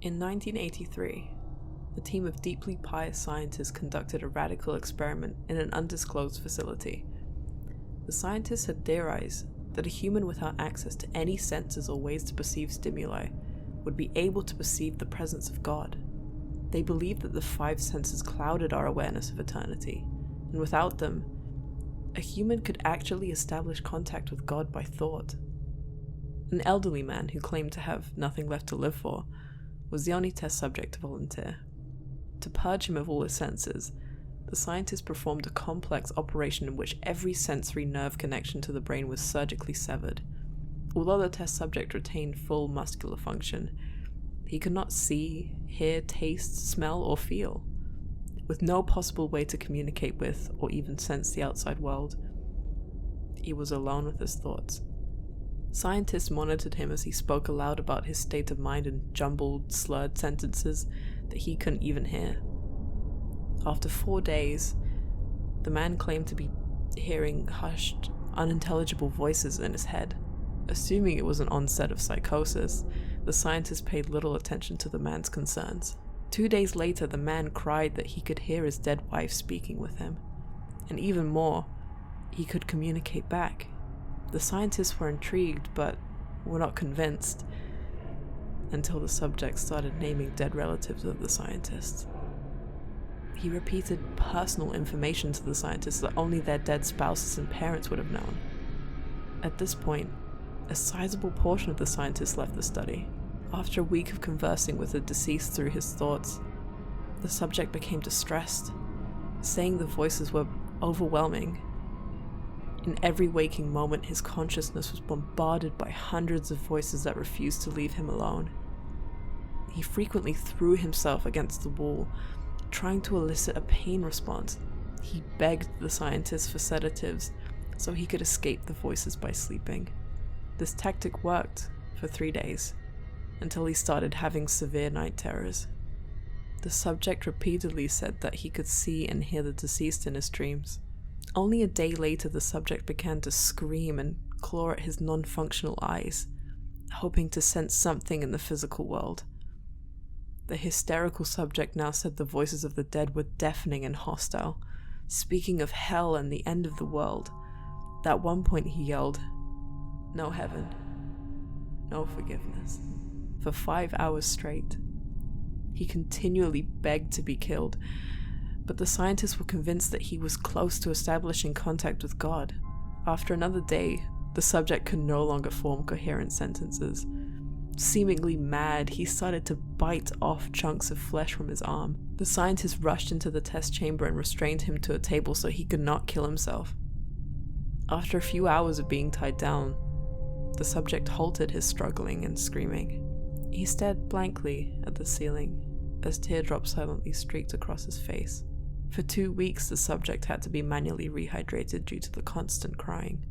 In 1983, a team of deeply pious scientists conducted a radical experiment in an undisclosed facility. The scientists had theorized that a human without access to any senses or ways to perceive stimuli would be able to perceive the presence of God. They believed that the five senses clouded our awareness of eternity, and without them, a human could actually establish contact with God by thought. An elderly man who claimed to have nothing left to live for was the only test subject to volunteer. To purge him of all his senses, the scientists performed a complex operation in which every sensory nerve connection to the brain was surgically severed. Although the test subject retained full muscular function, he could not see, hear, taste, smell, or feel. With no possible way to communicate with or even sense the outside world, he was alone with his thoughts. Scientists monitored him as he spoke aloud about his state of mind in jumbled, slurred sentences that he couldn't even hear. After 4 days, the man claimed to be hearing hushed, unintelligible voices in his head. Assuming it was an onset of psychosis, the scientists paid little attention to the man's concerns. 2 days later, the man cried that he could hear his dead wife speaking with him. And even more, he could communicate back. The scientists were intrigued, but were not convinced, until the subject started naming dead relatives of the scientists. He repeated personal information to the scientists that only their dead spouses and parents would have known. At this point, a sizable portion of the scientists left the study. After a week of conversing with the deceased through his thoughts, the subject became distressed, saying the voices were overwhelming. In every waking moment, his consciousness was bombarded by hundreds of voices that refused to leave him alone. He frequently threw himself against the wall, trying to elicit a pain response. He begged the scientists for sedatives so he could escape the voices by sleeping. This tactic worked for 3 days, until he started having severe night terrors. The subject repeatedly said that he could see and hear the deceased in his dreams. Only a day later, the subject began to scream and claw at his non-functional eyes, hoping to sense something in the physical world. The hysterical subject now said the voices of the dead were deafening and hostile, speaking of hell and the end of the world. At one point he yelled, "No heaven, no forgiveness," for 5 hours straight. He continually begged to be killed, but the scientists were convinced that he was close to establishing contact with God. After another day, the subject could no longer form coherent sentences. Seemingly mad, he started to bite off chunks of flesh from his arm. The scientists rushed into the test chamber and restrained him to a table so he could not kill himself. After a few hours of being tied down, the subject halted his struggling and screaming. He stared blankly at the ceiling as teardrops silently streaked across his face. For 2 weeks, the subject had to be manually rehydrated due to the constant crying.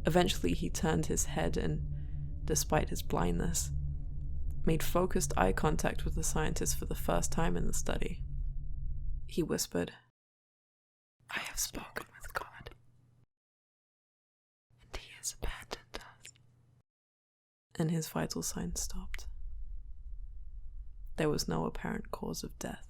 Eventually, he turned his head and, despite his blindness, made focused eye contact with the scientist for the first time in the study. He whispered, "I have spoken with God, and he has abandoned us." And his vital signs stopped. There was no apparent cause of death.